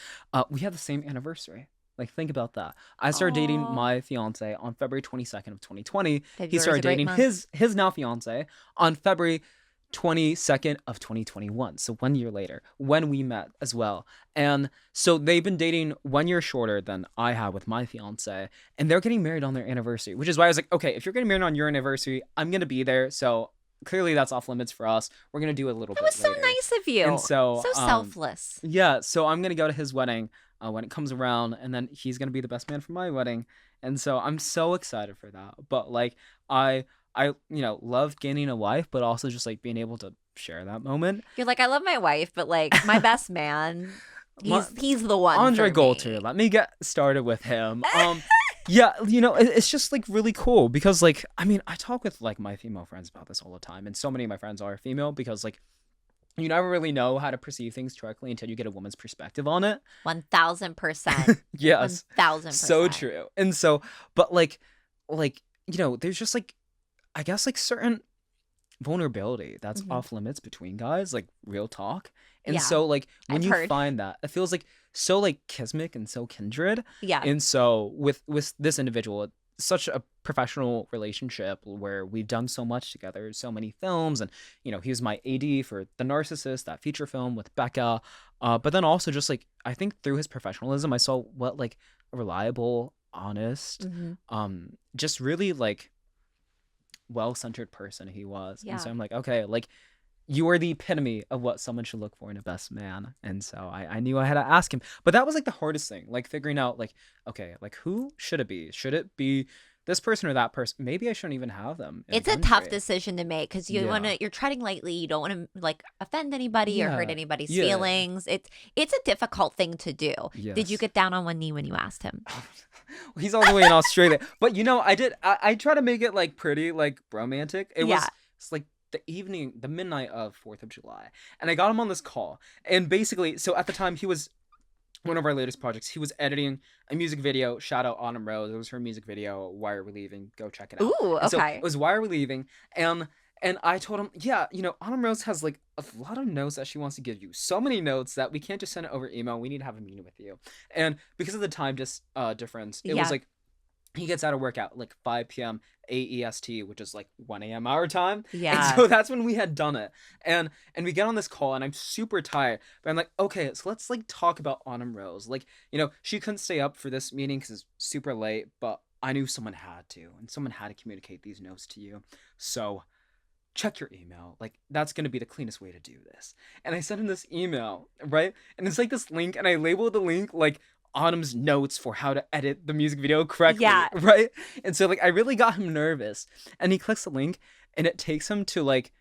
we have the same anniversary. Like, think about that. I started dating Aw. my fiance on February 22nd of 2020. He February's started a great dating month. his now fiance on February 22nd of 2021. So 1 year later, when we met as well. And so they've been dating 1 year shorter than I have with my fiance, and they're getting married on their anniversary, which is why I was like, okay, if you're getting married on your anniversary, I'm going to be there. So clearly that's off limits for us. We're going to do a little That bit was so later. nice of you. And so, selfless. Yeah, so I'm gonna go to his wedding when it comes around, and then he's gonna be the best man for my wedding, and so I'm so excited for that. But like, I love gaining a wife, but also just like being able to share that moment. You're like, I love my wife, but like my best man, My- he's the one. Andre for me. Golter, let me get started with him. Yeah, it's just like really cool, because like, I mean, I talk with like my female friends about this all the time, and so many of my friends are female, because like, you never really know how to perceive things correctly until you get a woman's perspective on it. 1000%. Yes. 1000%. So true. And so, but like, there's just like, I guess like certain vulnerability that's Mhm. off limits between guys, like real talk. And Yeah, so like when I've you heard. find that, it feels like so like kismic and so kindred. Yeah. And so with this individual, it's such a professional relationship where we've done so much together, so many films, and he was my AD for The Narcissist, that feature film with Becca. But then also just like, I think through his professionalism, I saw what like a reliable, honest, Mhm. just really like well-centered person he was. Yeah. And so I'm like, okay, like you are the epitome of what someone should look for in a best man. And so I knew I had to ask him. But that was like the hardest thing, like figuring out like, okay, like who should it be? Should it be this person or that person? Maybe I shouldn't even have them in It's a one tough trade. decision to make because Yeah. you're treading lightly. You don't want to like offend anybody or hurt Yeah. anybody's Yeah. feelings. It's a difficult thing to do. Did you Yes. get down on one knee when you asked him? He's all the way in Australia. But I try to make it like pretty, like romantic. Yeah. It's like the midnight of 4th of July. And I got him on this call. And basically, so at the time he was one of our latest projects. He was editing a music video. Shout out Autumn Rose. It was her music video. Why Are We Leaving? Go check it out. Ooh, And so okay. it was Why Are We Leaving? And I told him, yeah, Autumn Rose has like a lot of notes that she wants to give you. So many notes that we can't just send it over email. We need to have a meeting with you. And because of the time difference, it was Yeah. like he gets out of work at like 5 p.m. AEST, which is like 1 a.m. our time. And Yeah. so that's when we had done it. And we get on this call and I'm super tired. But I'm like, okay, so let's like talk about Autumn Rose. Like, she couldn't stay up for this meeting because it's super late, but I knew someone had to, and someone had to communicate these notes to you. So check your email. Like, that's going to be the cleanest way to do this. And I sent him this email, right? And it's like this link, and I labeled the link like Autumn's notes for how to edit the music video correctly, Yeah. right? And so like I really got him nervous. And he clicks the link and it takes him to like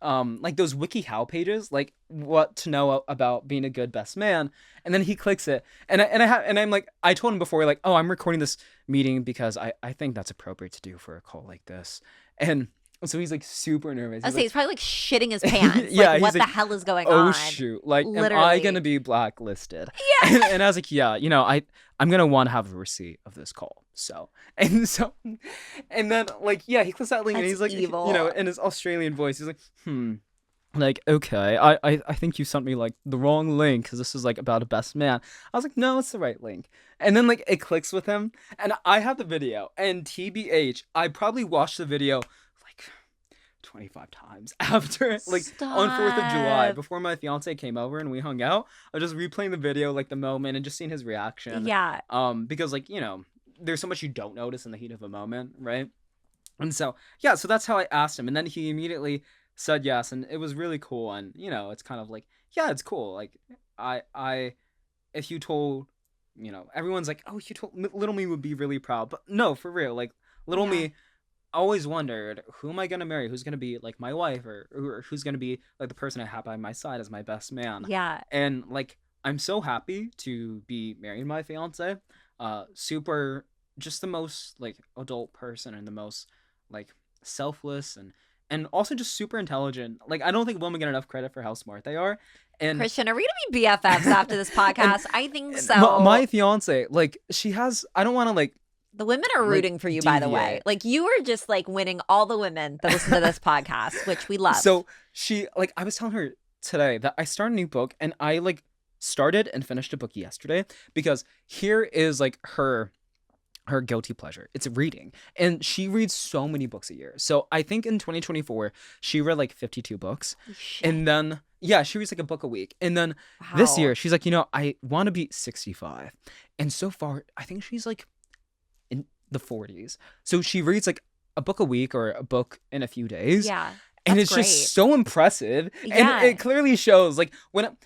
those WikiHow pages, like what to know about being a good best man. And then he clicks it. And I'm like, I told him before, like, oh, I'm recording this meeting because I think that's appropriate to do for a call like this. And so he's like super nervous. I He's say like, he's probably like shitting his pants. Yeah, like, he's what the like, hell is going oh on? shoot, like am I Literally. gonna be blacklisted? Yeah. And I was like, yeah, I'm gonna want to have a receipt of this call. So and then like, yeah, he clicks that link and That's he's like, evil. in his Australian voice, he's like, like, okay, I think you sent me like the wrong link because this is like about a best man. I was like, no, it's the right link. And then like it clicks with him, and I have the video, and TBH, I probably watched the video like 25 times after, like on 4th of July, Stop. before my fiance came over and we hung out. I was just replaying the video, like the moment, and just seeing his reaction. Yeah. Because like, there's so much you don't notice in the heat of a moment, right? And so, yeah, so that's how I asked him. And then he immediately said yes, and it was really cool. And, it's kind of like, yeah, it's cool. Like, if you told, everyone's like, oh, you told, little me would be really proud. But no, for real, like, little Yeah. me always wondered, who am I going to marry? Who's going to be like my wife, or who's going to be like the person I have by my side as my best man? Yeah. And like, I'm so happy to be marrying my fiance. Super, just the most like adult person, and the most like selfless, and also just super intelligent. Like, I don't think women get enough credit for how smart they are. And Christian, are we gonna be BFFs after this podcast? I think so. my fiance, like, she has, I don't want to like, The women are like, rooting for you, by the way. deviate. Like, you are just like winning all the women that listen to this podcast, which we love. So she, like, I was telling her today that I started a new book, and I like started and finished a book yesterday, because here is like her guilty pleasure. It's reading. And she reads so many books a year. So I think in 2024, she read like 52 books. Shit. And then, yeah, she reads like a book a week. And then this Wow. year, she's like, I want to be 65. And so far, I think she's like in the 40s. So she reads like a book a week or a book in a few days. Yeah. And That's it's great. just so impressive. Yeah. And it clearly shows, like, when,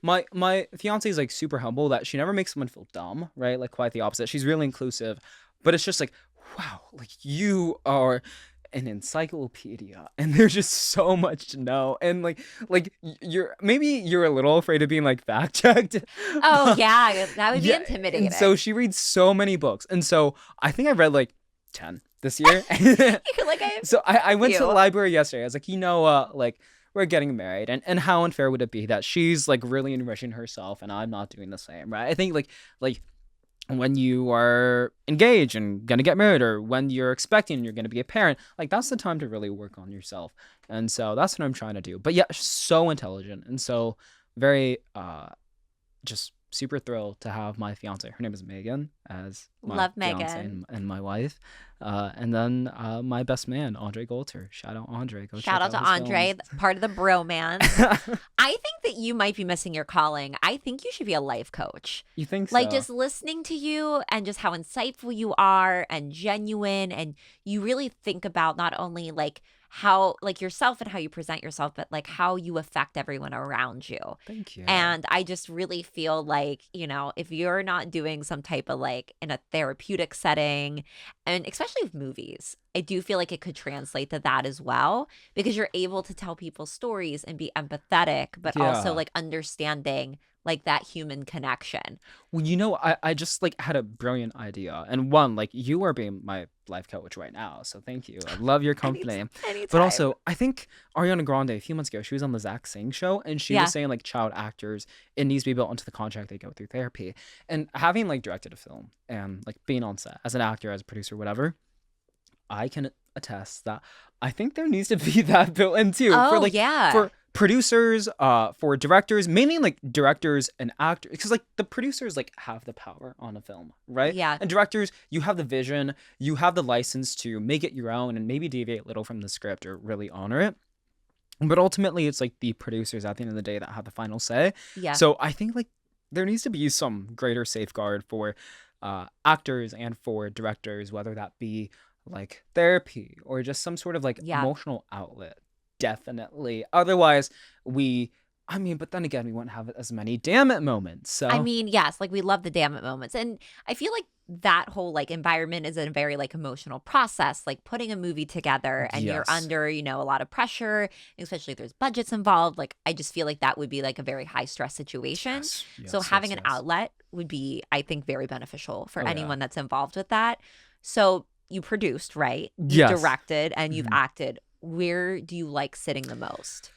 my fiance is like super humble, that she never makes someone feel dumb, right? Like, quite the opposite. She's really inclusive, but it's just like, wow, like, you are an encyclopedia, and there's just so much to know. And like you're a little afraid of being like fact checked. Oh, yeah. That would be Yeah, intimidating. and so she reads so many books, and so I think I read like 10 this year. like, So I went to the you. library yesterday. I was like, like, we're getting married, and how unfair would it be that she's like really enriching herself and I'm not doing the same, right? I think like when you are engaged and gonna get married, or when you're expecting you're gonna be a parent, like, that's the time to really work on yourself. And so that's what I'm trying to do. But yeah, so intelligent, and so very just super thrilled to have my fiance. Her name is Megan, as my Love fiance Megan. and my wife. And then my best man, Andre Golter. Shout out Andre. Go Shout check out to his Andre, films. part of the bromance. I think that you might be missing your calling. I think you should be a life coach. You think so? Like, just listening to you and just how insightful you are and genuine, and you really think about not only like how, like, yourself and how you present yourself, but like how you affect everyone around you. Thank you. And I just really feel like, if you're not doing some type of like in a therapeutic setting, and especially with movies, I do feel like it could translate to that as well, because you're able to tell people stories and be empathetic, but also Yeah. like understanding like that human connection. Well, I just like had a brilliant idea. And one, like you are being my life coach right now. So thank you. I love your company. Anytime. But also, I think Ariana Grande, a few months ago, she was on the Zach Singh show and she Yeah. was saying like child actors, it needs to be built into the contract they go through therapy. And having like directed a film and like being on set as an actor, as a producer, whatever, I can attest that I think there needs to be that built in too. Oh, For like yeah. for producers, for directors, mainly like directors and actors, because like the producers like have the power on a film, right? Yeah. And directors, you have the vision, you have the license to make it your own and maybe deviate a little from the script or really honor it. But ultimately, it's like the producers at the end of the day that have the final say. Yeah. So I think like there needs to be some greater safeguard for actors and for directors, whether that be like therapy or just some sort of like Yeah. emotional outlet. Definitely. Otherwise, but then again, we won't have as many damn it moments. So I mean, yes, like we love the damn it moments. And I feel like that whole like environment is a very like emotional process, like putting a movie together and you're Yes. under, a lot of pressure, especially if there's budgets involved. Like I just feel like that would be like a very high stress situation. Yes, So yes, having yes, an yes. outlet would be, I think, very beneficial for Oh, yeah. anyone that's involved with that. So you produced, right? You Yes. directed and you've Mhm. acted. Where do you like sitting the most?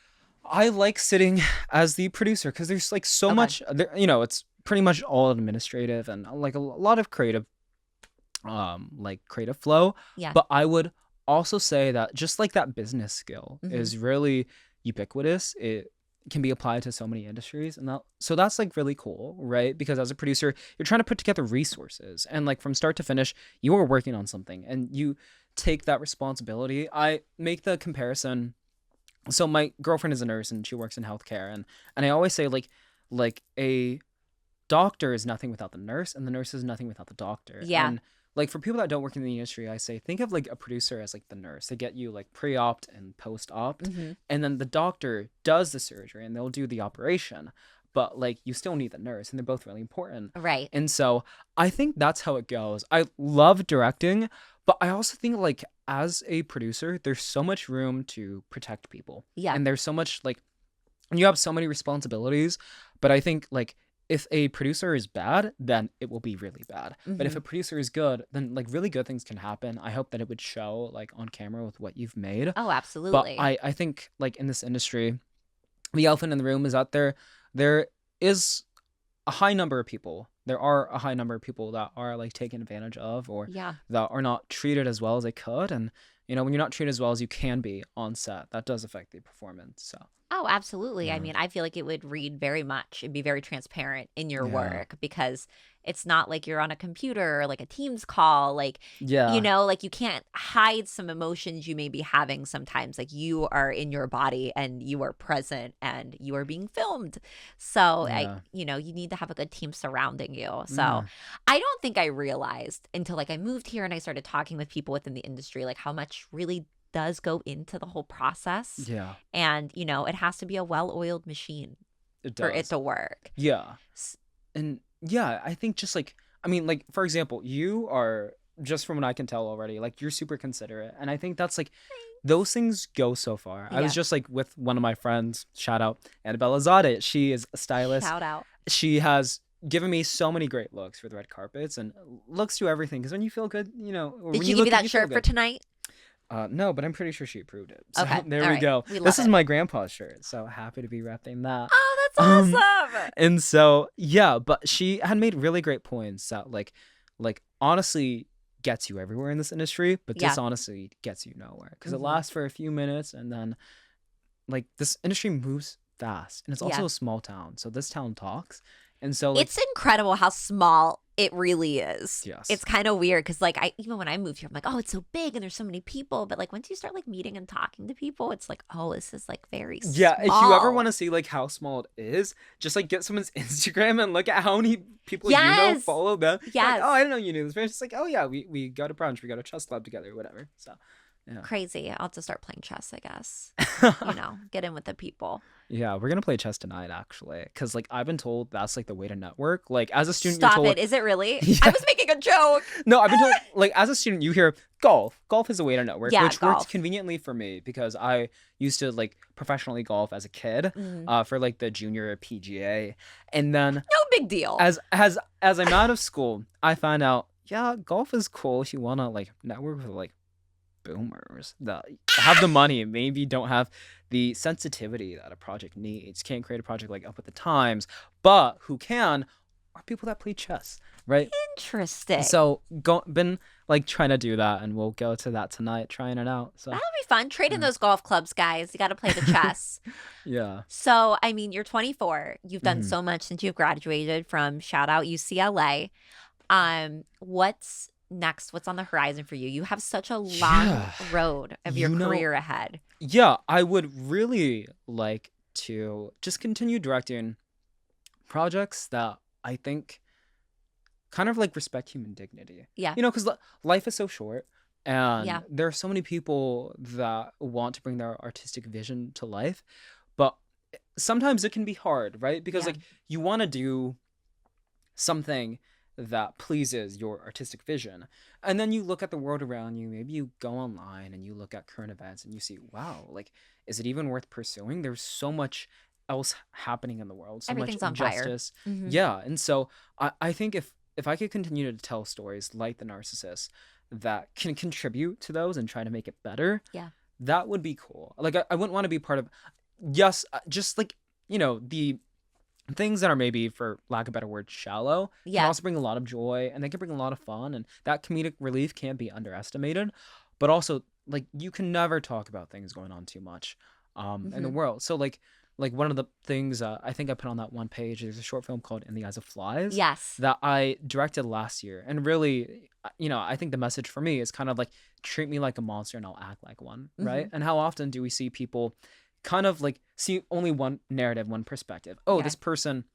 I like sitting as the producer because there's like so Okay. much, it's pretty much all administrative and like a lot of creative, like creative flow. Yeah. But I would also say that just like that business skill Mhm. is really ubiquitous. It can be applied to so many industries, and so that's like really cool, right? Because as a producer, you're trying to put together resources, and like from start to finish, you are working on something, and you take that responsibility. I make the comparison. So my girlfriend is a nurse and she works in healthcare, and I always say like a doctor is nothing without the nurse and the nurse is nothing without the doctor. Yeah. And like for people that don't work in the industry, I say think of like a producer as like the nurse. They get you like pre-op and post-op, Mhm. and then the doctor does the surgery and they'll do the operation. But like you still need the nurse, and they're both really important. Right. And so I think that's how it goes. I love directing, but I also think like as a producer, there's so much room to protect people. Yeah. And there's so much like you have so many responsibilities, but I think like if a producer is bad, then it will be really bad. But if Mhm. a producer is good, then like really good things can happen. I hope that it would show like on camera with what you've made. Oh, But absolutely. I think like in this industry, the elephant in the room is out there is a high number of people. There are a high number of people that are like taken advantage of or Yeah. that are not treated as well as they could. And when you're not treated as well as you can be on set, that does affect the performance. So Oh, absolutely. I Yeah. mean, I feel like it would read very much. It'd be very transparent in your Yeah. work because it's not like you're on a computer or like a Teams call. Like, yeah. like you can't hide some emotions you may be having sometimes. Like you are in your body and you are present and you are being filmed. So, Yeah. you need to have a good team surrounding you. So, Yeah. I don't think I realized until like I moved here and I started talking with people within the industry, like how much really does go into the whole process. Yeah. And, it has to be a well-oiled machine It for it does. to work. Yeah. S- And yeah, I think just like, like, for example, you are, just from what I can tell already, like, you're super considerate. And I think that's like, those things go so far. I was Yeah. just like with one of my friends, shout out, Annabella Zade. She is a stylist. Shout out. She has given me so many great looks for the red carpets and looks to everything. Because when you feel good, or Did when she you give look you good, that you feel shirt for good. tonight? No, but I'm pretty sure she approved it. So Okay, there all we right. go. We love This is it. my grandpa's shirt. So happy to be repping that. Oh, that's Um, awesome. And so, yeah, but she had made really great points that like honestly gets you everywhere in this industry, but Yeah. dishonesty gets you nowhere because Mhm. it lasts for a few minutes and then like this industry moves fast and it's also Yeah. a small town. So this town talks. And so like It's incredible how small it really is. Yes. It's kind of weird because like even when I moved here, I'm like, oh, it's so big and there's so many people. But like once you start like meeting and talking to people, it's like, oh, this is like very yeah, if you ever small. want to see like how small it is, just like get someone's Instagram and look at how many people Yes. follow them. You're Yes. Like, oh, I didn't know you knew this. It's just like, oh yeah, we go to brunch, we go to chess club together, whatever. So Yeah. Crazy. I'll have to start playing chess, I guess. Get in with the people. Yeah, we're gonna play chess tonight actually, because like I've been told that's like the way to network. Like as a student, Stop you're told. it. Is it really? Yeah. I was making a joke. No, I've been told like as a student you hear golf. Golf is a way to network, Yeah, which golf. worked conveniently for me because I used to like professionally golf as a kid, for like the junior PGA, and then No big deal. as I'm out of school, I find out golf is cool if you wanna like network with like boomers that have the money, maybe don't have the sensitivity that a project needs, can't create a project like up with the times, but who can are people that play chess, right? Interesting. So been like trying to do that, and we'll go to that tonight, trying it out. So That'll be fun. Trade in those golf clubs, guys. You got to play the chess. yeah. So, I mean, you're 24. You've done so much since you've graduated from shout out UCLA. What's next? What's on the horizon for you? You have such a long road of your career ahead. Yeah, I would really like to just continue directing projects that I think kind of like respect human dignity. Yeah. Because life is so short, and Yeah. there are so many people that want to bring their artistic vision to life, but sometimes it can be hard, right? Because Yeah. like you want to do something that pleases your artistic vision, and then you look at the world around you. Maybe you go online and you look at current events and you see, wow, like is it even worth pursuing? There's so much else happening in the world, so Everything's much on fire. injustice. Mhm. Yeah, and so I think if I could continue to tell stories like The Narcissist that can contribute to those and try to make it better, Yeah. that would be cool. Like I wouldn't want to be part of, yes, just like the things that are maybe, for lack of a better word, shallow, can Yeah. also bring a lot of joy, and they can bring a lot of fun, and that comedic relief can't be underestimated. But also, like, you can never talk about things going on too much in the world. So like one of the things I think I put on that one page, there's a short film called In the Eyes of Flies Yes. that I directed last year, and really, I think the message for me is kind of like, treat me like a monster and I'll act like one, right? And how often do we see people kind of like see only one narrative, one perspective? Oh, Yeah. this person,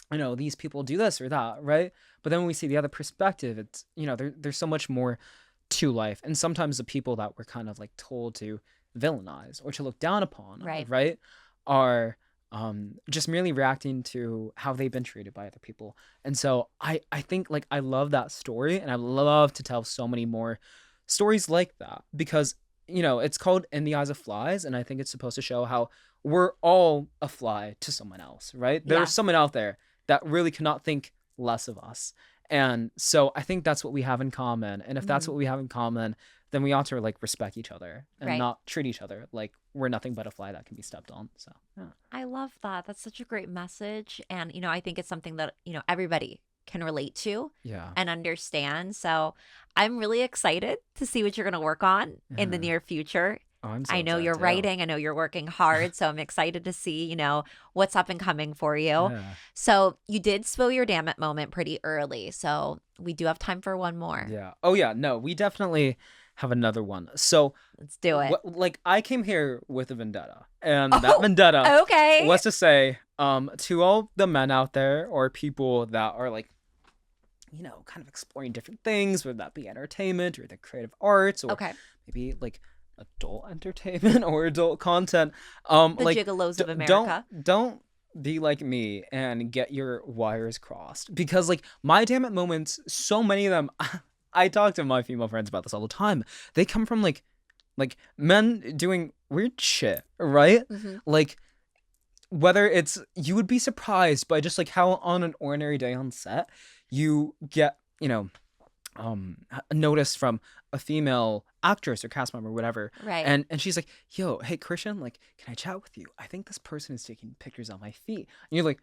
these people do this or that, right? But then when we see the other perspective, it's there's so much more to life, and sometimes the people that we're kind of like told to villainize or to look down upon, Right. are just merely reacting to how they've been treated by other people. And so I think like I love that story, and I love to tell so many more stories like that, because it's called In the Eyes of Flies, and I think it's supposed to show how we're all a fly to someone else, right? Yeah. There's someone out there that really cannot think less of us. And so I think that's what we have in common. And if that's what we have in common, then we ought to like respect each other and Right. not treat each other like we're nothing but a fly that can be stepped on. So yeah. I love that. That's such a great message. And, I think it's something that, everybody can relate to Yeah. and understand. So I'm really excited to see what you're going to work on in the Yeah. near future. Oh, I'm so I know excited you're too. writing. I know you're working hard. So I'm excited to see, what's up and coming for you. Yeah. So you did spill your Dammit moment pretty early. So we do have time for one more. Yeah. Oh yeah. No, we definitely have another one. So Let's do it. like I came here with a vendetta, and Oh, that vendetta Okay. was to say, to all the men out there or people that are like, kind of exploring different things, whether that be entertainment or the creative arts, or Okay. maybe like adult entertainment or adult content. The Like Gigolos of d- America. don't be like me and get your wires crossed, because like my damn it moments, so many of them, I talk to my female friends about this all the time. They come from like men doing weird shit, right? Mhm. Like whether it's, you would be surprised by just like how on an ordinary day on set you get a notice from a female actress or cast member or whatever, Right. and she's like, yo, hey Christian, like, can I chat with you? I think this person is taking pictures on my feet. And you're like,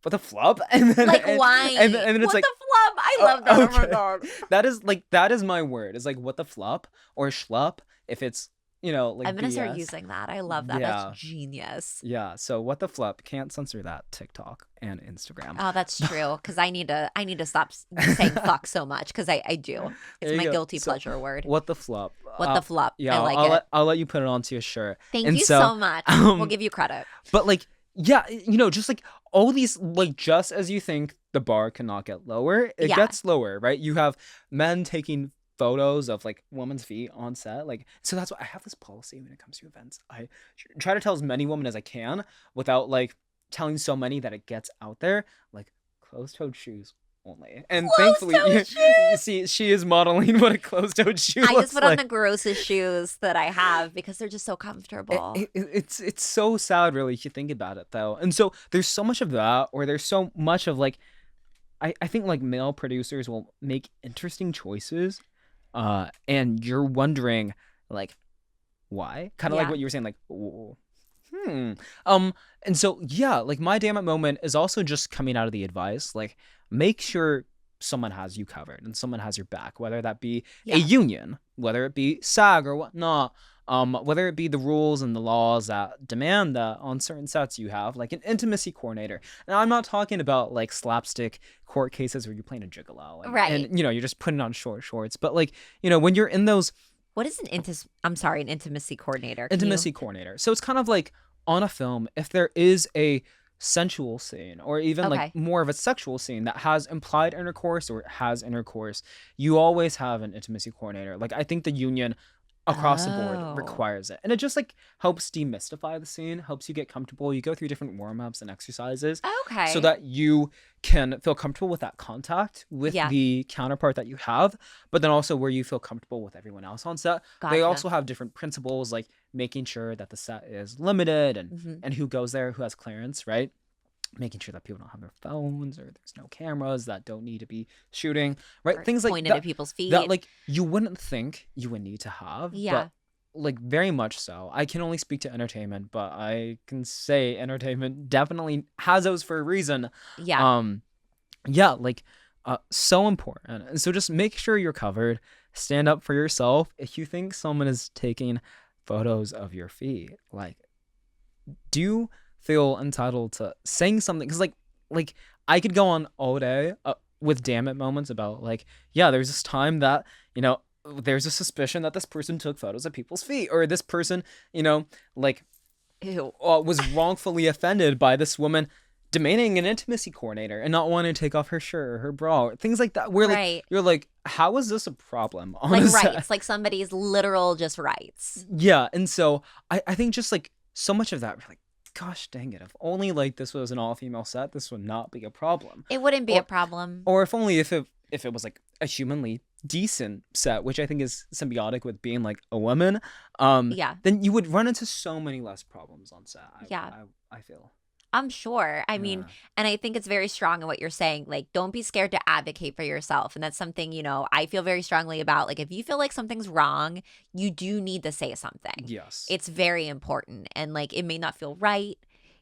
what the flub? And then Like, why? and then it's what like, the flub? I love that. Oh my okay. God. that is my word. It's like, what the flup or schlup if it's like I'm going to start BS. using that. I love that. Yeah. That's genius. Yeah, so what the flup, can't censor that, TikTok and Instagram. Oh, that's true. Because I need to stop saying fuck so much, because I do. It's There you my go. guilty So, pleasure word. What the flup? What the flop? Yeah, I like I'll it. I'll let you put it onto your shirt. Thank And you so much. We'll give you credit. But like, yeah, just like all these, like, just as you think the bar cannot get lower, it Yeah. gets lower, right? You have men taking photos of like women's feet on set. Like, so that's why I have this policy when it comes to events. I try to tell as many women as I can without like telling so many that it gets out there. Like closed-toed shoes only. And thankfully, Closed-toed you see, she is modeling what a closed-toed shoe I looks just put like. on the grossest shoes that I have because they're just so comfortable. It's so sad, really, if you think about it, though. And so there's so much of that, or there's so much of like, I think like male producers will make interesting choices, and you're wondering like why, kind of like Yeah. what you were saying, like and so yeah, like my damn it moment is also just coming out of the advice, like make sure someone has you covered and someone has your back, whether that be Yeah. a union, whether it be SAG or whatnot, whether it be the rules and the laws that demand that on certain sets you have like an intimacy coordinator. Now I'm not talking about like slapstick court cases where you're playing a gigolo Right. and you know you're just putting on short shorts, but like you know when you're in those What is an intimacy coordinator? Can intimacy coordinator. So it's kind of like on a film, if there is a sensual scene or even Okay. like more of a sexual scene that has implied intercourse or has intercourse, you always have an intimacy coordinator. Like I think the union across the Oh. board requires it. And it just like helps demystify the scene, helps you get comfortable. You go through different warm-ups and exercises Okay. so that you can feel comfortable with that contact with Yeah. the counterpart that you have, but then also where you feel comfortable with everyone else on set. They Gotcha. also have different principles like making sure that the set is limited and Mhm. and who goes there, who has clearance, right? Making sure that people don't have their phones or there's no cameras that don't need to be shooting, right? Or Things like pointed that, at people's feet. that like you wouldn't think you would need to have, Yeah. but like very much so. I can only speak to entertainment, but I can say entertainment definitely has those for a reason. Yeah. Yeah, like so important. And so just make sure you're covered. Stand up for yourself. If you think someone is taking photos of your feet, like do you feel entitled to saying something? Because like I could go on all day with damn it moments about like, yeah, there's this time that, you know, there's a suspicion that this person took photos of people's feet, or this person, you know, like Ew. was wrongfully offended by this woman demanding an intimacy coordinator and not wanting to take off her shirt or her bra, or things like that, where like Right. you're like, how is this a problem on Like a set? rights, like somebody's literal just rights. Yeah, and so I think just like so much of that, we're like, gosh dang it, if only like this was an all-female set, this would not be a problem. It wouldn't be Or- a problem. Or if only if it was like a humanly decent set, which I think is symbiotic with being like a woman, Yeah. then you would run into so many less problems on set. Yeah. I feel. I'm sure. I mean, Yeah. and I think it's very strong in what you're saying. Like, don't be scared to advocate for yourself. And that's something, you know, I feel very strongly about. Like, if you feel like something's wrong, you do need to say something. Yes. It's very important. And like, it may not feel right.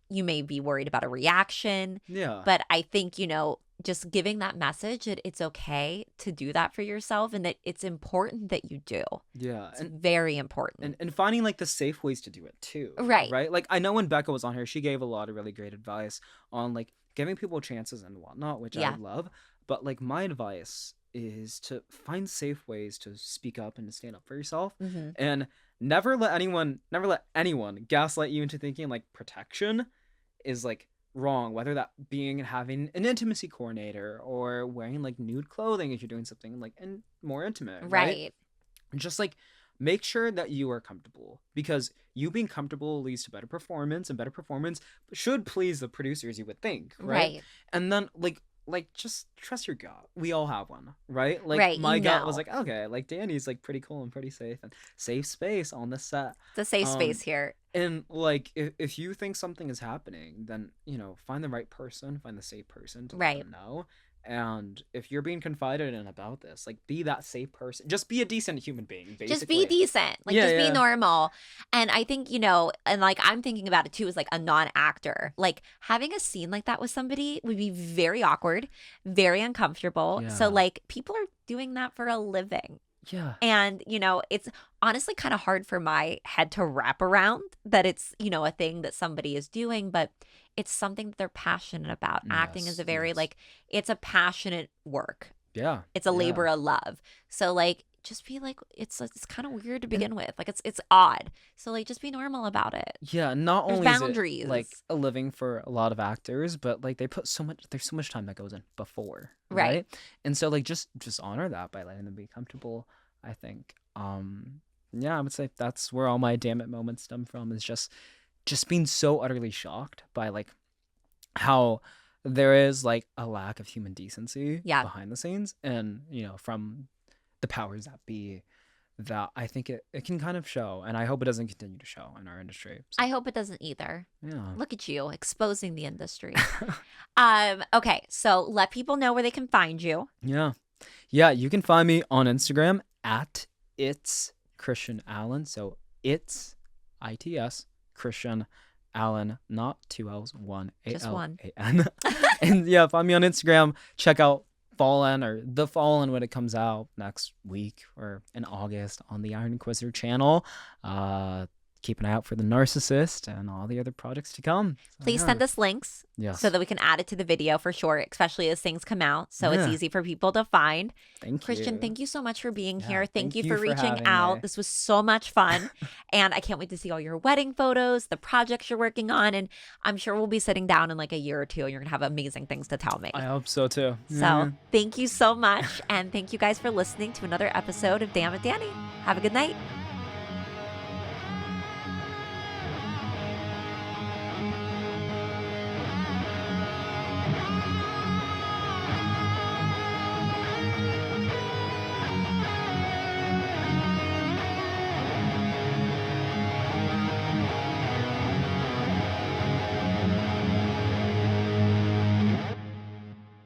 You may be worried about a reaction. yeah. But I think, you know, just giving that message that it's okay to do that for yourself and that it's important that you do. Yeah. It's very important. And finding like the safe ways to do it too. Right. Right. Like I know when Becca was on here, she gave a lot of really great advice on like giving people chances and whatnot, which Yeah. I love. But like my advice is to find safe ways to speak up and to stand up for yourself, Mhm. and never let anyone gaslight you into thinking like protection is like wrong, whether that being having an intimacy coordinator or wearing like nude clothing if you're doing something like more intimate, right? Right. Just like make sure that you are comfortable, because you being comfortable leads to better performance, and better performance should please the producers, you would think, right? Right. And then like just trust your gut. We all have one, right? Like Right, my you gut was know. like, okay, like Dani's like pretty cool and pretty safe and safe space on the set. It's a safe space Um, here. And like if you think something is happening, then you know, find the right person, find the safe person to let Right. them know. And if you're being confided in about this, like be that safe person. Just be a decent human being, basically. Just be decent. Like, Yeah, just be yeah. normal. And I think, you know, and like I'm thinking about it too as like a non-actor. Like having a scene like that with somebody would be very awkward, very uncomfortable. Yeah. So like people are doing that for a living. Yeah. And, you know, it's honestly kind of hard for my head to wrap around that it's, you know, a thing that somebody is doing, but it's something that they're passionate about. Acting is Yes, a very yes. like, it's a passionate work. Yeah. It's a yeah. labor of love. So like, just be like, it's kind of weird to begin with. Like it's odd. So like, just be normal about it. Yeah, not There's only is boundaries. it like a living for a lot of actors, but like there's so much time that goes in before, Right. right? And so like just honor that by letting them be comfortable. I think. Yeah, I would say that's where all my damn it moments stem from, is just being so utterly shocked by like how there is like a lack of human decency Yeah. behind the scenes, and from the powers that be, that I think it can kind of show, and I hope it doesn't continue to show in our industry. So, I hope it doesn't either. yeah. Look at you exposing the industry. Okay, so let people know where they can find you. Yeah. Yeah, you can find me on Instagram at It's Christian Allen. So it's ITS Christian Allen, not two L's, one Just one. ALAN. And yeah, find me on Instagram. Check out Fallen, or The Fallen, when it comes out next week or in August on the Iron Inquisitor channel. Keep an eye out for The Narcissist and all the other projects to come. So, Please yeah. send us links Yes. so that we can add it to the video for sure, especially as things come out. So it's Yeah. easy for people to find. Thank Christian, you. thank you so much for being Yeah, here. Thank you thank for you for reaching having out. me. This was so much fun. And I can't wait to see all your wedding photos, the projects you're working on. And I'm sure we'll be sitting down in like a year or two and you're going to have amazing things to tell me. I hope so too. So thank you so much. And thank you guys for listening to another episode of Dammit, Danii. Have a good night.